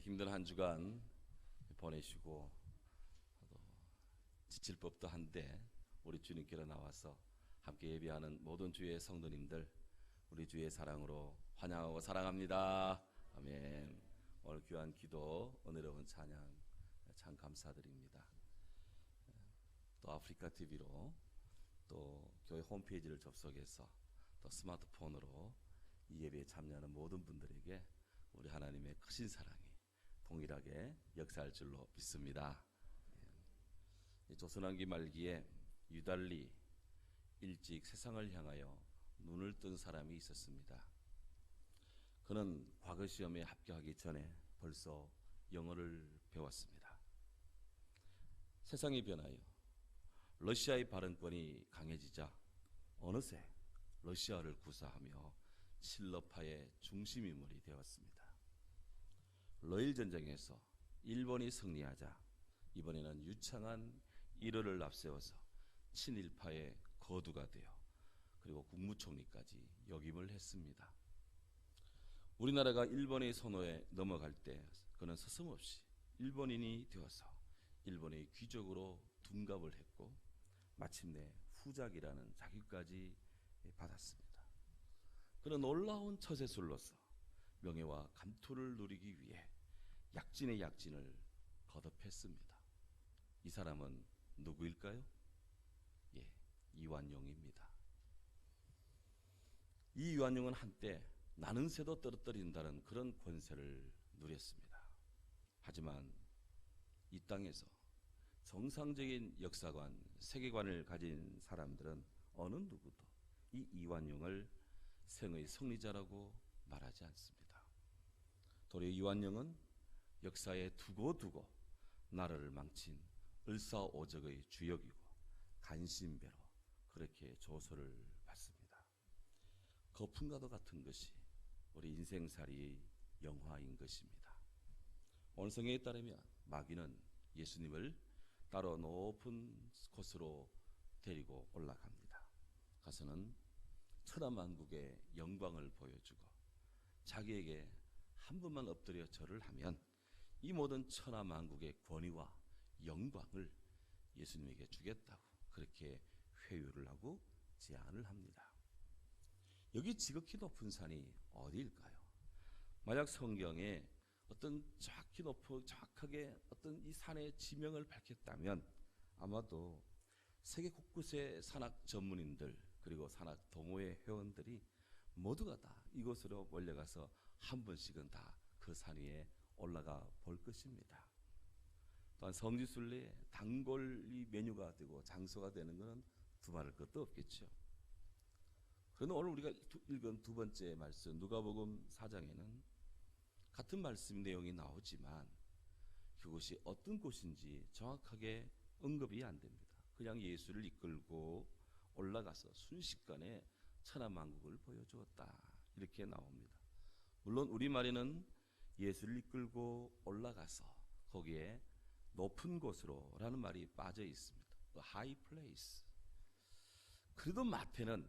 힘든 한 주간 보내시고 또 지칠 법도 한데 우리 주님께로 나와서 함께 예배하는 모든 주의 성도님들 우리 주의 사랑으로 환영하고 사랑합니다. 아멘. 오늘 귀한 기도 은혜로운 찬양 참 감사드립니다. 또 아프리카 TV로 또 교회 홈페이지를 접속해서 또 스마트폰으로 이 예배에 참여하는 모든 분들에게 우리 하나님의 크신 사랑이 동일하게 역사할 줄로 믿습니다. 조선왕기 말기에 유달리 일찍 세상을 향하여 눈을 뜬 사람이 있었습니다. 그는 과거 시험에 합격하기 전에 벌써 영어를 배웠습니다. 세상이 변하여 러시아의 발언권이 강해지자 어느새 러시아를 구사하며 칠러파의 중심 인물이 되었습니다. 러일 전쟁에서 일본이 승리하자 이번에는 유창한 일어를 앞세워서 친일파의 거두가 되어 그리고 국무총리까지 역임을 했습니다. 우리나라가 일본의 손에 넘어갈 때 그는 서슴없이 일본인이 되어서 일본의 귀족으로 둔갑을 했고 마침내 후작이라는 자격까지 받았습니다. 그는 놀라운 처세술로서 명예와 감투를 누리기 위해 약진의 약진을 거듭했습니다. 이 사람은 누구일까요? 이완용입니다. 이 이완용은 한때 나는 새도 떨어뜨린다는 그런 권세를 누렸습니다. 하지만 이 땅에서 정상적인 역사관, 세계관을 가진 사람들은 어느 누구도 이 이완용을 생의 승리자라고 말하지 않습니다. 도리어 이완용은 역사에 두고두고 나라를 망친 을사오적의 주역이고 간신배로 그렇게 조소를 받습니다. 거품과도 같은 것이 우리 인생살이의 영화인 것입니다. 오늘 성경에 따르면 마귀는 예수님을 따로 높은 곳으로 데리고 올라갑니다. 가서는 천하만국의 영광을 보여주고 자기에게 한 번만 엎드려 절을 하면 이 모든 천하만국의 권위와 영광을 예수님에게 주겠다고 그렇게 회유를 하고 제안을 합니다. 여기 지극히 높은 산이 어디일까요? 만약 성경에 어떤 정확하게 어떤 이 산의 지명을 밝혔다면 아마도 세계 곳곳의 산악 전문인들 그리고 산악 동호회 회원들이 모두가 다 이곳으로 몰려가서 한 번씩은 다 그 산 위에 올라가 볼 것입니다. 또한 성지순례에 단골이 메뉴가 되고 장소가 되는 것은 두말할 것도 없겠죠. 그런데 오늘 우리가 읽은 두 번째 말씀 누가복음 4장에는 같은 말씀 내용이 나오지만 그곳이 어떤 곳인지 정확하게 언급이 안 됩니다. 그냥 예수를 이끌고 올라가서 순식간에 천하만국을 보여주었다 이렇게 나옵니다. 물론 우리말에는 예수를 이끌고 올라가서 거기에 높은 곳으로 라는 말이 빠져 있습니다. The high place. 그래도 마태는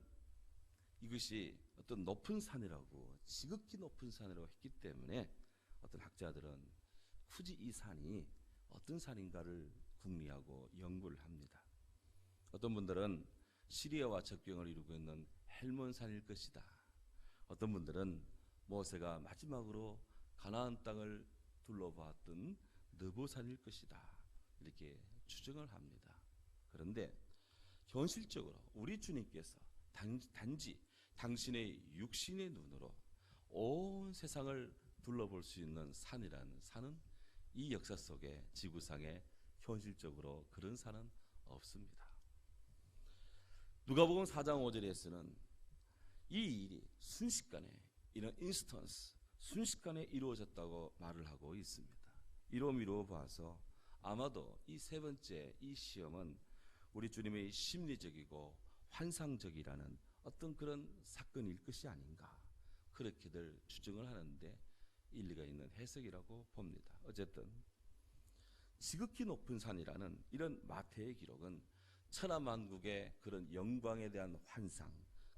이것이 어떤 높은 산이라고 지극히 높은 산이라고 했기 때문에 어떤 학자들은 굳이 이 산이 어떤 산인가를 궁리하고 연구를 합니다. 어떤 분들은 시리아와 접경을 이루고 있는 헬몬산일 것이다. 어떤 분들은 모세가 마지막으로 가나안 땅을 둘러봤던 느보산일 것이다. 이렇게 추정을 합니다. 그런데 현실적으로 우리 주님께서 단지 당신의 육신의 눈으로 온 세상을 둘러볼 수 있는 산이라는 산은 이 역사 속에 지구상에 현실적으로 그런 산은 없습니다. 누가복음 4장 5절에서는 이 일이 순식간에 이런 인스턴스 순식간에 이루어졌다고 말을 하고 있습니다. 이로 미루어 봐서 아마도 이 세 번째 이 시험은 우리 주님의 심리적이고 환상적이라는 어떤 그런 사건일 것이 아닌가 그렇게들 추정을 하는데 일리가 있는 해석이라고 봅니다. 어쨌든 지극히 높은 산이라는 이런 마태의 기록은 천하만국의 그런 영광에 대한 환상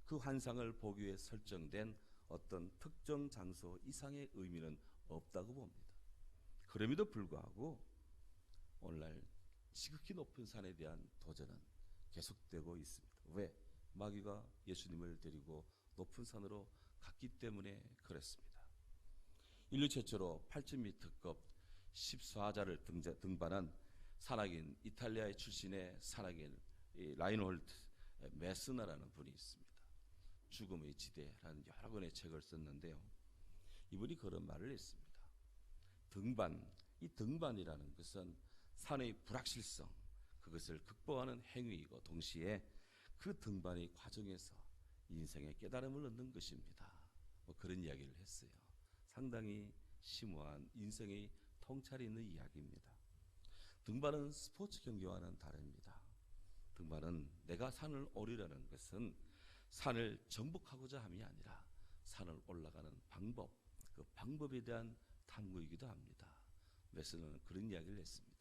그 환상을 보기 위해 설정된 어떤 특정 장소 이상의 의미는 없다고 봅니다. 그럼에도 불구하고 오늘날 지극히 높은 산에 대한 도전은 계속되고 있습니다. 왜? 마귀가 예수님을 데리고 높은 산으로 갔기 때문에 그렇습니다. 인류 최초로 8,000m급 14자를 등반한 산악인, 이탈리아의 출신의 산악인 라인홀트 메스너라는 분이 있습니다. 죽음의 지대라는 여러 권의 책을 썼는데요. 이분이 그런 말을 했습니다. 이 등반이라는 것은 산의 불확실성, 그것을 극복하는 행위이고 동시에 그 등반의 과정에서 인생의 깨달음을 얻는 것입니다. 그런 이야기를 했어요. 상당히 심오한 인생의 통찰이 있는 이야기입니다. 등반은 스포츠 경기와는 다릅니다. 등반은 내가 산을 오르려는 것은 산을 정복하고자 함이 아니라 산을 올라가는 방법, 그 방법에 대한 탐구이기도 합니다. 메스너는 그런 이야기를 했습니다.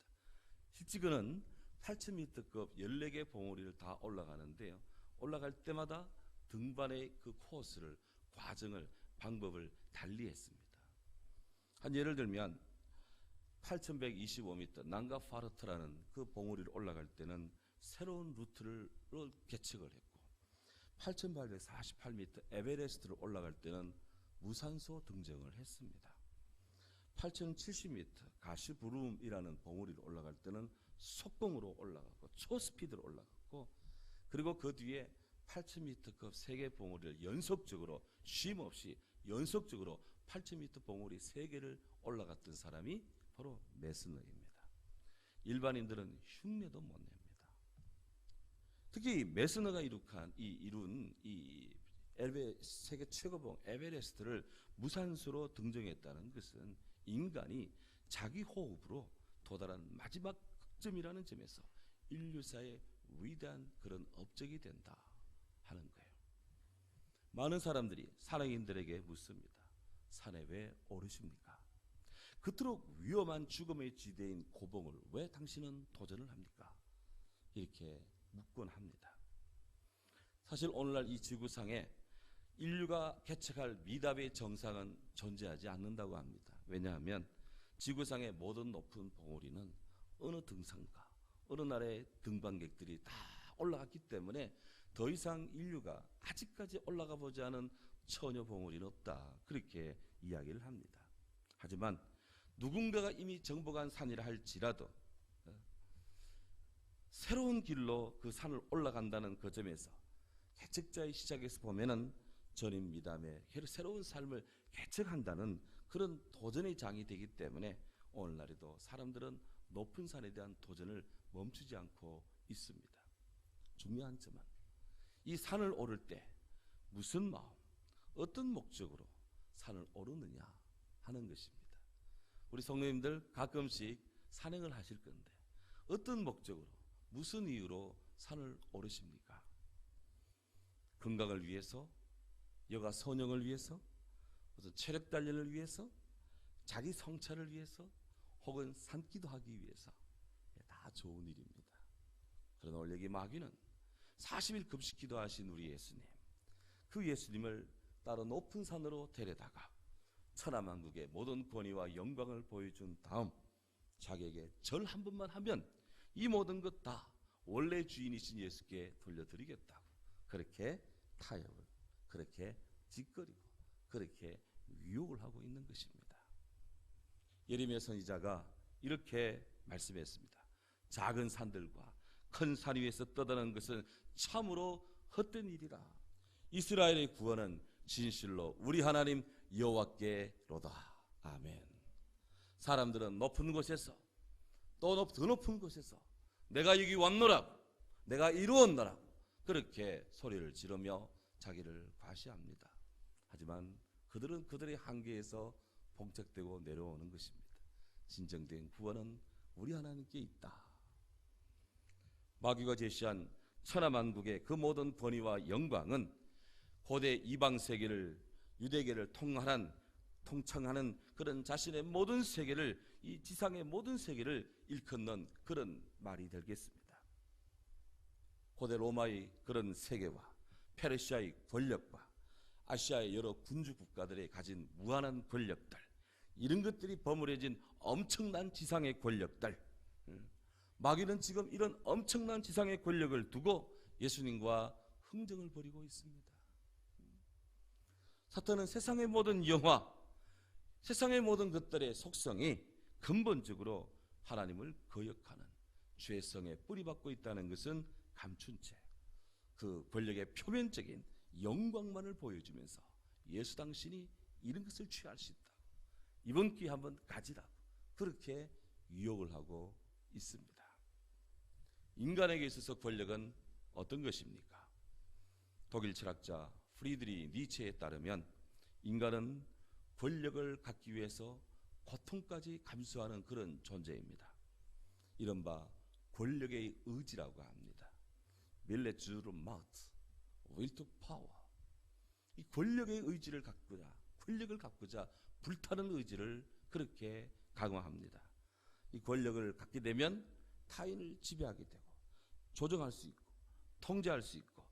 실제 그는 8,000m급 14개 봉우리를 다 올라가는데요. 올라갈 때마다 등반의 그 코스를, 과정을, 방법을 달리했습니다. 한 예를 들면 8,125m 난가파르트라는 그 봉우리를 올라갈 때는 새로운 루트를 개척을 했고, 8,848m 에베레스트를 올라갈 때는 무산소 등정을 했습니다. 8,070m 가시부름이라는 봉우리를 올라갈 때는 속공으로 올라갔고 초스피드로 올라갔고, 그리고 그 뒤에 8,000m급 세계 봉우리를 연속적으로 쉼 없이 연속적으로 8,000m 봉우리 3개를 올라갔던 사람이 바로 메스너입니다. 일반인들은 흉내도 못 냅니다. 특히 메스너가 이룬 세계 최고봉 에베레스트를 무산소로 등정했다는 것은 인간이 자기 호흡으로 도달한 마지막 극점이라는 점에서 인류사의 위대한 그런 업적이 된다 하는 거예요. 많은 사람들이 산악인들에게 묻습니다. 산에 왜 오르십니까? 그토록 위험한 죽음의 지대인 고봉을 왜 당신은 도전을 합니까? 이렇게 묻곤 합니다. 사실 오늘날 이 지구상에 인류가 개척할 미답의 정상은 존재하지 않는다고 합니다. 왜냐하면 지구상의 모든 높은 봉우리는 어느 등산가, 어느 나라의 등반객들이 다 올라갔기 때문에 더 이상 인류가 아직까지 올라가 보지 않은 처녀 봉우리는 없다, 그렇게 이야기를 합니다. 하지만 누군가가 이미 정복한 산이라 할지라도 새로운 길로 그 산을 올라간다는 그 점에서 개척자의 시작에서 보면은 전임 미담의 새로운 삶을 개척한다는 그런 도전의 장이 되기 때문에 오늘날에도 사람들은 높은 산에 대한 도전을 멈추지 않고 있습니다. 중요한 점은 이 산을 오를 때 무슨 마음, 어떤 목적으로 산을 오르느냐 하는 것입니다. 우리 성도님들 가끔씩 산행을 하실 건데 어떤 목적으로, 무슨 이유로 산을 오르십니까? 건강을 위해서, 여가 선영을 위해서, 무슨 체력 단련을 위해서, 자기 성찰을 위해서, 혹은 산기도 하기 위해서, 다 좋은 일입니다. 그러나 오늘 여기 마귀는 40일 금식 기도하신 우리 예수님, 그 예수님을 따로 높은 산으로 데려다가 천하만국의 모든 권위와 영광을 보여준 다음 자기에게 절 한 번만 하면 이 모든 것 다 원래 주인이신 예수께 돌려드리겠다고 그렇게 타협을, 그렇게 짓거리고 그렇게 유혹을 하고 있는 것입니다. 예레미야 선지자가 이렇게 말씀했습니다. 작은 산들과 큰 산 위에서 떠드는 것은 참으로 헛된 일이라. 이스라엘의 구원은 진실로 우리 하나님 여호와께로다. 아멘. 사람들은 높은 곳에서 또 더 높은 곳에서 내가 여기 왔노라고, 내가 이루었노라고 그렇게 소리를 지르며 자기를 과시합니다. 하지만 그들은 그들의 한계에서 봉착되고 내려오는 것입니다. 진정된 구원은 우리 하나님께 있다. 마귀가 제시한 천하만국의 그 모든 권위와 영광은 고대 이방 세계를, 유대계를 통칭하는 그런 자신의 모든 세계를, 이 지상의 모든 세계를 일컫는 그런 말이 되겠습니다. 고대 로마의 그런 세계와 페르시아의 권력과 아시아의 여러 군주 국가들이 가진 무한한 권력들, 이런 것들이 버무려진 엄청난 지상의 권력들, 마귀는 지금 이런 엄청난 지상의 권력을 두고 예수님과 흥정을 벌이고 있습니다. 사탄은 세상의 모든 영화, 세상의 모든 것들의 속성이 근본적으로 하나님을 거역하는 죄성에 뿌리박고 있다는 것은 감춘 채 그 권력의 표면적인 영광만을 보여주면서 예수 당신이 이런 것을 취할 수 있다, 이번 기회에 한번 가지라고 그렇게 유혹을 하고 있습니다. 인간에게 있어서 권력은 어떤 것입니까? 독일 철학자 프리드리 니체에 따르면 인간은 권력을 갖기 위해서 고통까지 감수하는 그런 존재입니다. 이른바 권력의 의지라고 합니다. Wille zur Macht, Will to Power. 이 권력의 의지를 갖고자, 권력을 갖고자 불타는 의지를 그렇게 강화합니다. 이 권력을 갖게 되면 타인을 지배하게 되고 조정할 수 있고 통제할 수 있고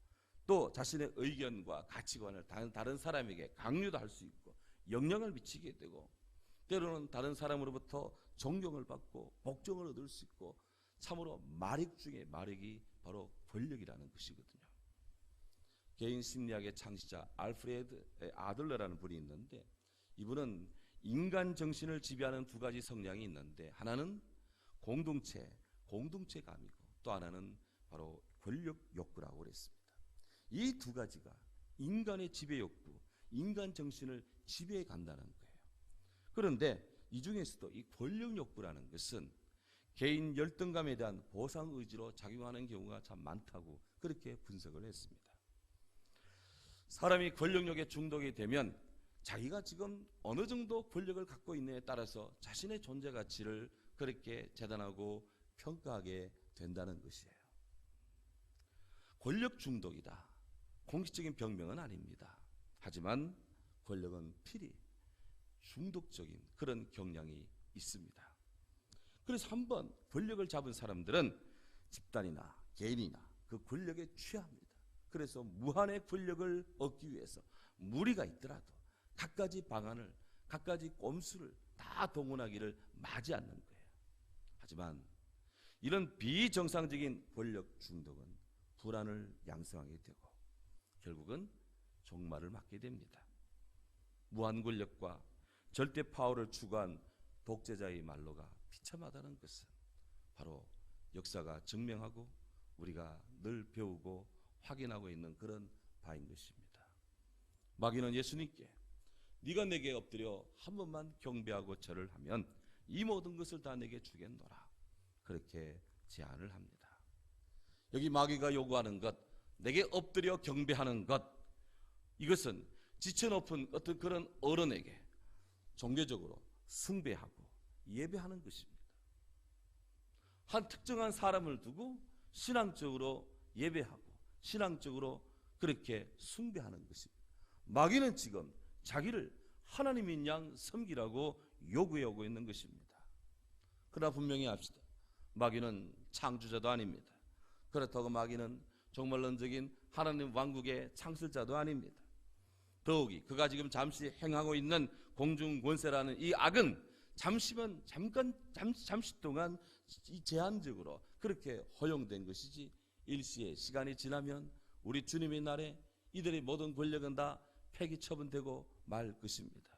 또 자신의 의견과 가치관을 다른 사람에게 강요도 할 수 있고 영향을 미치게 되고 때로는 다른 사람으로부터 존경을 받고 복종을 얻을 수 있고 참으로 마력 중에 마력이 바로 권력이라는 것이거든요. 개인 심리학의 창시자 알프레드 아들러라는 분이 있는데 이분은 인간 정신을 지배하는 두 가지 성향이 있는데 하나는 공동체감이고 또 하나는 바로 권력 욕구라고 그랬습니다. 이 두 가지가 인간의 지배 욕구, 인간 정신을 지배해 간다는 거예요. 그런데 이 중에서도 이 권력 욕구라는 것은 개인 열등감에 대한 보상 의지로 작용하는 경우가 참 많다고 그렇게 분석을 했습니다. 사람이 권력욕에 중독이 되면 자기가 지금 어느 정도 권력을 갖고 있느냐에 따라서 자신의 존재 가치를 그렇게 재단하고 평가하게 된다는 것이에요. 권력 중독이다, 공식적인 병명은 아닙니다. 하지만 권력은 필히 중독적인 그런 경향이 있습니다. 그래서 한번 권력을 잡은 사람들은 집단이나 개인이나 그 권력에 취합니다. 그래서 무한의 권력을 얻기 위해서 무리가 있더라도 갖가지 방안을, 갖가지 꼼수를 다 동원하기를 마지 않는 거예요. 하지만 이런 비정상적인 권력 중독은 불안을 양성하게 되고 결국은 종말을 맞게 됩니다. 무한 권력과 절대 파워를 추구한 독재자의 말로가 비참하다는 것은 바로 역사가 증명하고 우리가 늘 배우고 확인하고 있는 그런 바인 것입니다. 마귀는 예수님께 네가 내게 엎드려 한 번만 경배하고 절을 하면 이 모든 것을 다 내게 주겠노라, 그렇게 제안을 합니다. 여기 마귀가 요구하는 것, 내게 엎드려 경배하는 것, 이것은 지쳐높은 어떤 그런 어른에게 종교적으로 숭배하고 예배하는 것입니다. 한 특정한 사람을 두고 신앙적으로 예배하고 신앙적으로 그렇게 숭배하는 것입니다. 마귀는 지금 자기를 하나님인 양 섬기라고 요구하고 있는 것입니다. 그러나 분명히 합시다. 마귀는 창조자도 아닙니다. 그렇다고 마귀는 종말론적인 하나님 왕국의 창설자도 아닙니다. 더욱이 그가 지금 잠시 행하고 있는 공중권세라는 이 악은 잠시 동안 이 제한적으로 그렇게 허용된 것이지 일시의 시간이 지나면 우리 주님의 날에 이들의 모든 권력은 다 폐기 처분되고 말 것입니다.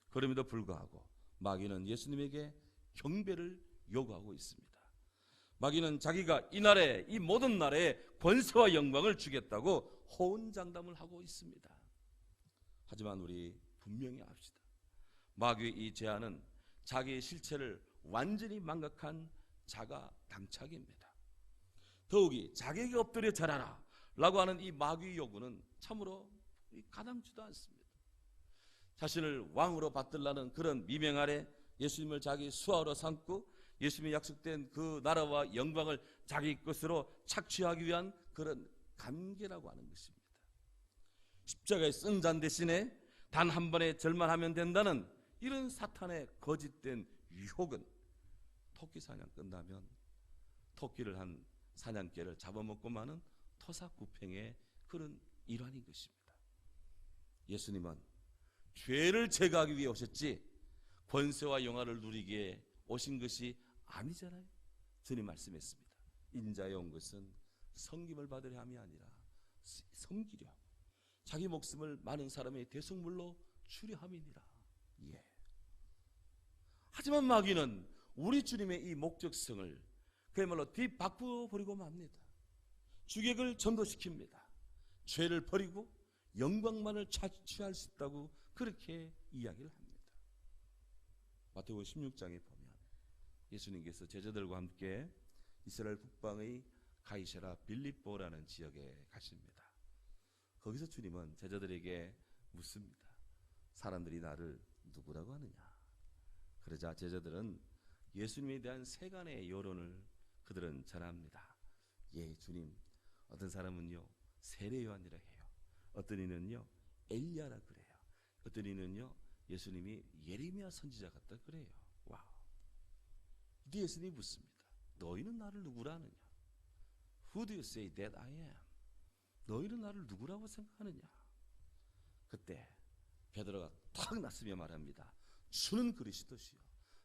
그럼에도 불구하고 마귀는 예수님에게 경배를 요구하고 있습니다. 마귀는 자기가 이 날에, 이 모든 날에 권세와 영광을 주겠다고 호언장담을 하고 있습니다. 하지만 우리 분명히 압시다. 마귀의 이 제안은 자기의 실체를 완전히 망각한 자가 당착입니다. 더욱이 자기에게 엎드려 절하라 라고 하는 이 마귀의 요구는 참으로 가당치도 않습니다. 자신을 왕으로 받들라는 그런 미명 아래 예수님을 자기 수하로 삼고 예수님이 약속된 그 나라와 영광을 자기 것으로 착취하기 위한 그런 간계라고 하는 것입니다. 십자가의 쓴 잔 대신에 단 한 번의 절만 하면 된다는 이런 사탄의 거짓된 유혹은 토끼 사냥 끝나면 토끼를 한 사냥개를 잡아먹고 마는 토사구팽의 그런 일환인 것입니다. 예수님은 죄를 제거하기 위해 오셨지 권세와 영화를 누리기에 오신 것이 아니잖아요. 주님 말씀했습니다. 인자에 온 것은 섬김을 받으려 함이 아니라 섬기려 하고 자기 목숨을 많은 사람의 대속물로 주려 함이니라. 예. 하지만 마귀는 우리 주님의 이 목적성을 그야말로 뒤바꾸어 버리고 맙니다. 주객을 전도시킵니다. 죄를 버리고 영광만을 취할 수 있다고 그렇게 이야기를 합니다. 마태복음 16장에 보면 예수님께서 제자들과 함께 이스라엘 북방의 가이사랴 빌립보라는 지역에 가십니다. 거기서 주님은 제자들에게 묻습니다. 사람들이 나를 누구라고 하느냐? 그러자 제자들은 예수님에 대한 세간의 여론을 그들은 전합니다. 예, 주님, 어떤 사람은요 세례 요한이라 해요. 어떤 이는요 엘리야라 그래요. 어떤 이는요 예수님이 예레미야 선지자 같다 그래요. 와. 이때 예수님이 묻습니다. 너희는 나를 누구라 하느냐? Who do you say that I am? 너희는 나를 누구라고 생각하느냐? 그때 베드로가 탁 났으며 말합니다. 주는 그리스도시요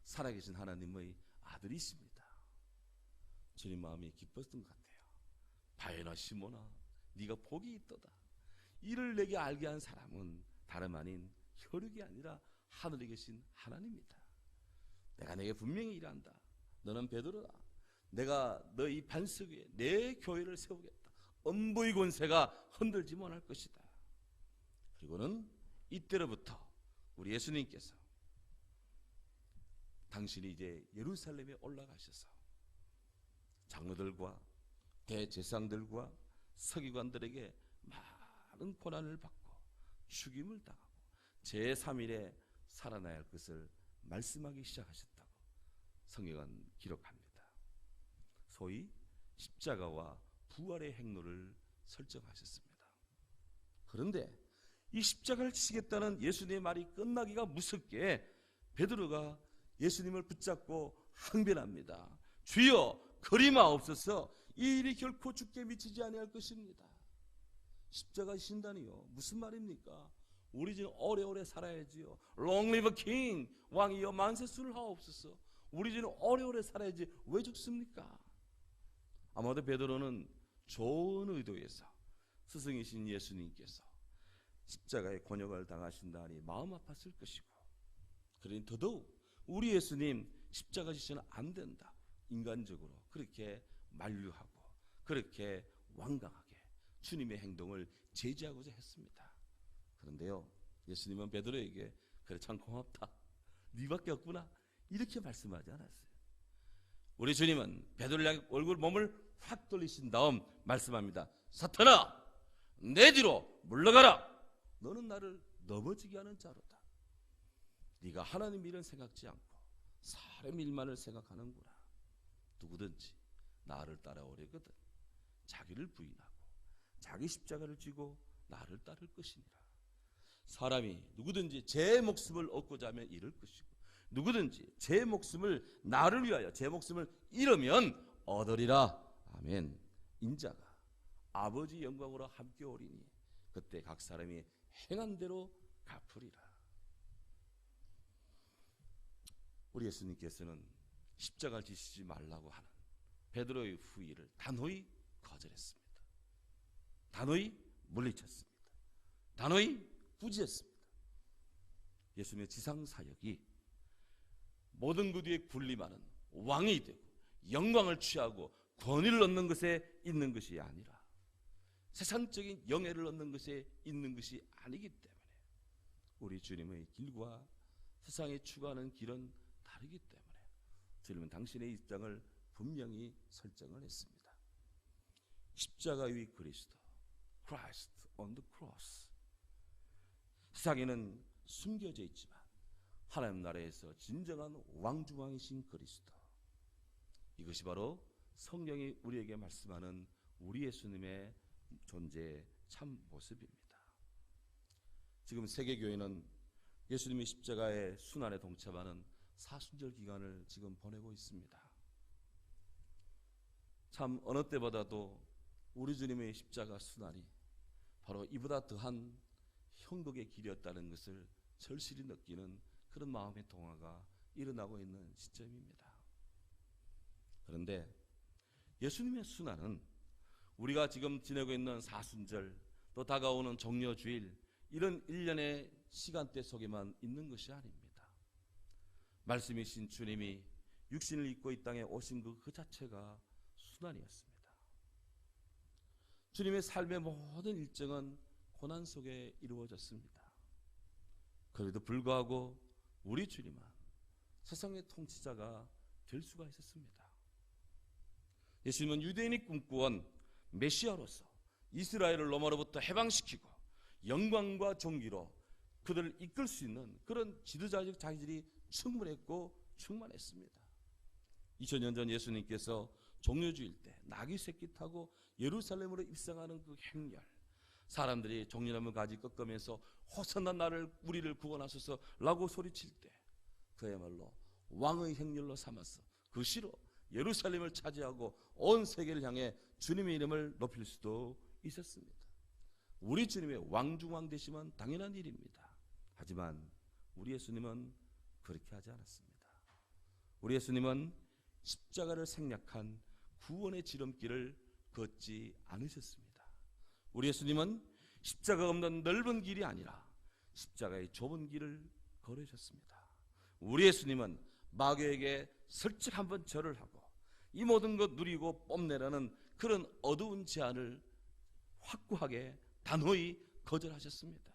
살아계신 하나님의 아들이십니다. 주님 마음이 기뻤던 것 같아요. 바요나 시모나 네가 복이 있도다. 이를 내게 알게 한 사람은 다름 아닌 혈육이 아니라 하늘에 계신 하나님이다. 내가 내게 분명히 일한다. 너는 베드로다. 내가 너희 반석 위에 내 교회를 세우겠다. 엄부의 권세가 흔들지 못할 것이다. 그리고는 이때로부터 우리 예수님께서 당신이 이제 예루살렘에 올라가셔서 장로들과 대제사장들과 서기관들에게 많은 고난을 받고 죽임을 당하고 제3일에 살아나야 할 것을 말씀하기 시작하셨다고 성경은 기록합니다. 소위 십자가와 부활의 행로를 설정하셨습니다. 그런데 이 십자가를 지시겠다는 예수님의 말이 끝나기가 무섭게 베드로가 예수님을 붙잡고 항변합니다. 주여 그리마옵소서. 이 일이 결코 죽게 미치지 아니할 것입니다. 십자가 신다니요 무슨 말입니까? 우리 지금 오래오래 살아야지요. Long live king. 왕이여 만세수를 하옵소서. 우리 지금 오래오래 살아야지 왜 죽습니까? 아마도 베드로는 좋은 의도에서 스승이신 예수님께서 십자가의 곤욕을 당하신다니 마음 아팠을 것이고, 그러니 더더욱 우리 예수님 십자가 지시는 안 된다. 인간적으로 그렇게 만류하고 그렇게 완강하게 주님의 행동을 제지하고자 했습니다. 그런데요 예수님은 베드로에게 그래 참 고맙다. 네밖에 없구나. 이렇게 말씀하지 않았어요. 우리 주님은 베드로를 향해 얼굴 몸을 확 돌리신 다음 말씀합니다. 사탄아 내 뒤로 물러가라. 너는 나를 넘어지게 하는 자로다. 네가 하나님 일은 생각지 않고 사람 일만을 생각하는구나. 누구든지 나를 따라오려거든 자기를 부인하고 자기 십자가를 쥐고 나를 따를 것이니라. 사람이 누구든지 제 목숨을 얻고자 하면 잃을 것이고 누구든지 제 목숨을 나를 위하여 제 목숨을 잃으면 얻으리라. 아멘. 인자가 아버지 영광으로 함께 오리니 그때 각 사람이 행한 대로 갚으리라. 우리 예수님께서는 십자가를 지시지 말라고 하는 베드로의 후의를 단호히 거절했습니다. 단호히 물리쳤습니다. 단호히 꾸짖었습니다. 예수님의 지상사역이 모든 그 뒤에 군림하는 왕이 되고 영광을 취하고 권위를 얻는 것에 있는 것이 아니라 세상적인 영예를 얻는 것에 있는 것이 아니기 때문에 우리 주님의 길과 세상에 추구하는 길은 다르기 때문에 주님은 당신의 입장을 분명히 설정을 했습니다. 십자가 위 그리스도, Christ on the cross. 세상에는 숨겨져 있지만 하나님 나라에서 진정한 왕중왕이신 그리스도, 이것이 바로 성경이 우리에게 말씀하는 우리 예수님의 존재의 참 모습입니다. 지금 세계교회는 예수님의 십자가의 순환에 동참하는 사순절 기간을 지금 보내고 있습니다. 참 어느 때보다도 우리 주님의 십자가 순환이 바로 이보다 더한 형독의 길이었다는 것을 절실히 느끼는 그런 마음의 동화가 일어나고 있는 시점입니다. 그런데 예수님의 순환은 우리가 지금 지내고 있는 사순절, 또 다가오는 종려주일, 이런 일련의 시간대 속에만 있는 것이 아닙니다. 말씀이신 주님이 육신을 입고 이 땅에 오신 그 자체가 순환이었습니다. 주님의 삶의 모든 일정은 고난 속에 이루어졌습니다. 그래도 불구하고 우리 주님은 세상의 통치자가 될 수가 있었습니다. 예수님은 유대인이 꿈꾸던 메시아로서 이스라엘을 로마로부터 해방시키고 영광과 존귀로 그들을 이끌 수 있는 그런 지도자적 자질이 충분했고 충만했습니다. 2000년 전 예수님께서 종려주일 때 나귀 새끼 타고 예루살렘으로 입성하는 그 행렬, 사람들이 종려나무 가지 꺾으면서 호산나 나를 우리를 구원하소서 라고 소리칠 때 그야말로 왕의 행렬로 삼아서 그 시로 예루살렘을 차지하고 온 세계를 향해 주님의 이름을 높일 수도 있었습니다. 우리 주님의 왕중왕 되시면 당연한 일입니다. 하지만 우리 예수님은 그렇게 하지 않았습니다. 우리 예수님은 십자가를 생략한 구원의 지름길을 걷지 않으셨습니다. 우리 예수님은 십자가 없는 넓은 길이 아니라 십자가의 좁은 길을 걸으셨습니다. 우리 예수님은 마귀에게 슬쩍 한번 절을 하고 이 모든 것 누리고 뽐내라는 그런 어두운 제안을 확고하게 단호히 거절하셨습니다.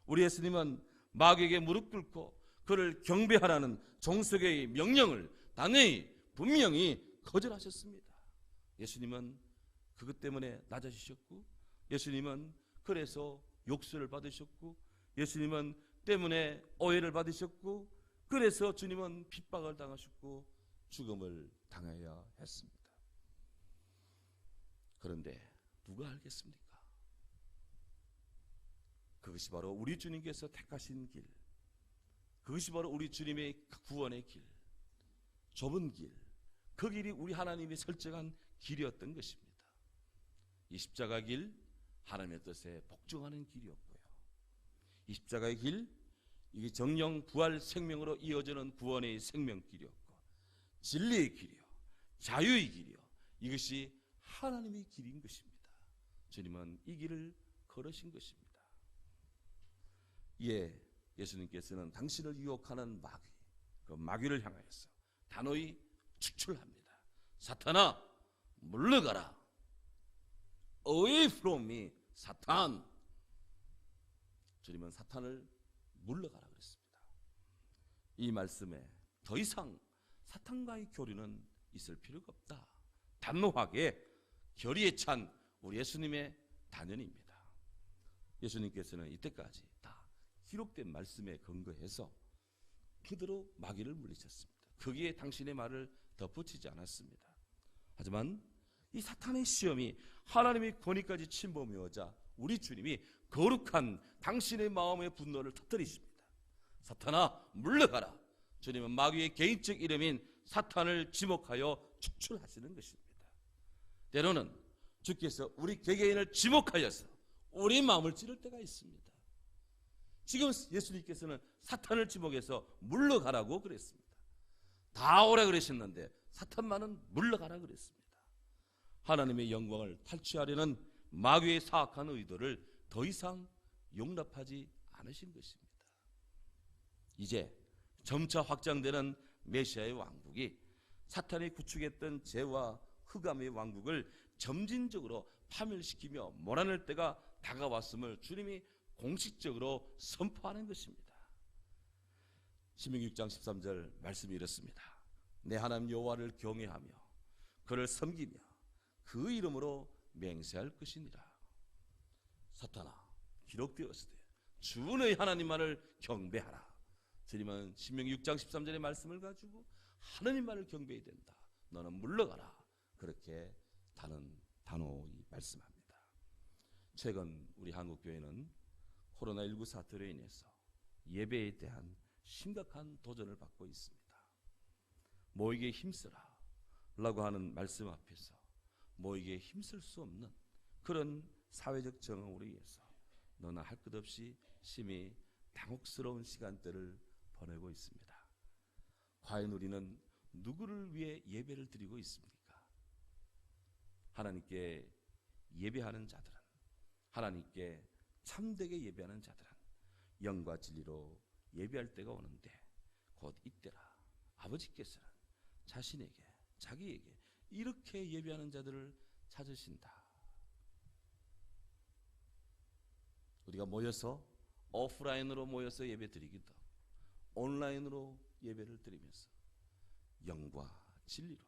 우리 예수님은 마귀에게 무릎 꿇고 그를 경배하라는 종속의 명령을 단호히 분명히 거절하셨습니다. 예수님은 그것 때문에 낮아지셨고, 예수님은 그래서 욕설을 받으셨고, 예수님은 때문에 오해를 받으셨고, 그래서 주님은 핍박을 당하셨고 죽음을 당해야 했습니다. 그런데 누가 알겠습니까? 그것이 바로 우리 주님께서 택하신 길, 그것이 바로 우리 주님의 구원의 길, 좁은 길, 그 길이 우리 하나님이 설정한 길이었던 것입니다. 이 십자가 길, 하나님의 뜻에 복종하는 길이었고요. 이 십자가의 길, 이게 정령 부활 생명으로 이어지는 구원의 생명길이었고, 진리의 길이요, 자유의 길이요, 이것이 하나님의 길인 것입니다. 주님은 이 길을 걸으신 것입니다. 이에 예수님께서는 당신을 유혹하는 마귀, 그 마귀를 향하여서 단호히 축출합니다. 사탄아, 물러가라. Away from me, 사탄. 주님은 사탄을 물러가라 그랬습니다. 이 말씀에 더 이상 사탄과의 교류는 있을 필요가 없다. 단호하게 결의에 찬 우리 예수님의 단연입니다. 예수님께서는 이때까지 다 기록된 말씀에 근거해서 그대로 마귀를 물리쳤습니다. 거기에 당신의 말을 덧붙이지 않았습니다. 하지만 이 사탄의 시험이 하나님의 권위까지 침범해오자 우리 주님이 거룩한 당신의 마음의 분노를 터뜨리십니다. 사탄아, 물러가라. 주님은 마귀의 개인적 이름인 사탄을 지목하여 축출하시는 것입니다. 때로는 주께서 우리 개개인을 지목하여서 우리 마음을 찌를 때가 있습니다. 지금 예수님께서는 사탄을 지목해서 물러가라고 그랬습니다. 다 오라 그러셨는데 사탄만은 물러가라 그랬습니다. 하나님의 영광을 탈취하려는 마귀의 사악한 의도를 더 이상 용납하지 않으신 것입니다. 이제 점차 확장되는 메시아의 왕국이 사탄이 구축했던 죄와 흑암의 왕국을 점진적으로 파멸시키며 몰아낼 때가 다가왔음을 주님이 공식적으로 선포하는 것입니다. 신명기 6장 13절 말씀이 이렇습니다. 내 하나님 여호와를 경외하며 그를 섬기며 그 이름으로 맹세할 것이니라. 사탄아, 기록되었으되 주 너희 하나님만을 경배하라. 주님은 신명기 6장 13절의 말씀을 가지고 하나님만을 경배해야 된다. 너는 물러가라. 그렇게 단호히 말씀합니다. 최근 우리 한국교회는 코로나19 사태로 인해서 예배에 대한 심각한 도전을 받고 있습니다. 모이기에 힘쓰라 라고 하는 말씀 앞에서 모이기에 힘쓸 수 없는 그런 사회적 정황으로 인해서 너나 할 것 없이 심히 당혹스러운 시간대를 보내고 있습니다. 과연 우리는 누구를 위해 예배를 드리고 있습니까? 하나님께 예배하는 자들은, 하나님께 참되게 예배하는 자들은 영과 진리로 예배할 때가 오는데 곧 이때라 아버지께서는 자신에게, 자기에게 이렇게 예배하는 자들을 찾으신다. 우리가 모여서 오프라인으로 모여서 예배 드리기도 온라인으로 예배를 드리면서 영과 진리로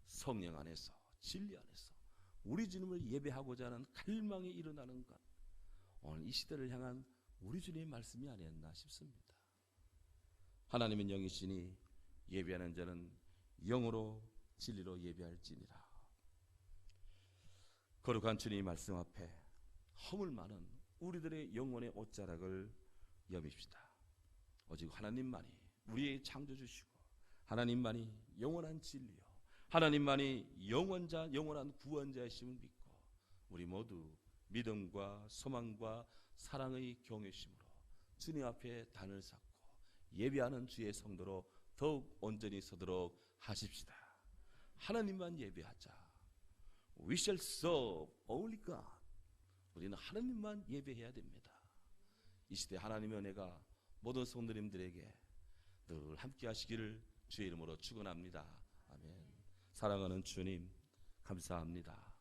성령 안에서 진리 안에서 우리 주님을 예배하고자 하는 갈망이 일어나는 것, 오늘 이 시대를 향한 우리 주님의 말씀이 아니었나 싶습니다. 하나님은 영이시니 예배하는 자는 영으로 진리로 예배할지니라. 거룩한 주님의 말씀 앞에 허물 많은 우리들의 영혼의 옷자락을 여밉시다. 오직 하나님만이 우리의 창조주시고 하나님만이 영원한 진리요 하나님만이 영원한 구원자이심을 믿고 우리 모두 믿음과 소망과 사랑의 경외심으로 주님 앞에 단을 쌓고 예배하는 주의 성도로 더욱 온전히 서도록 하십시다. 하나님만 예배하자. We shall serve only God. 우리는 하나님만 예배해야 됩니다. 이 시대 하나님의 은혜가 모든 성도님들에게 늘 함께 하시기를 주의 이름으로 축원합니다. 아멘. 사랑하는 주님 감사합니다.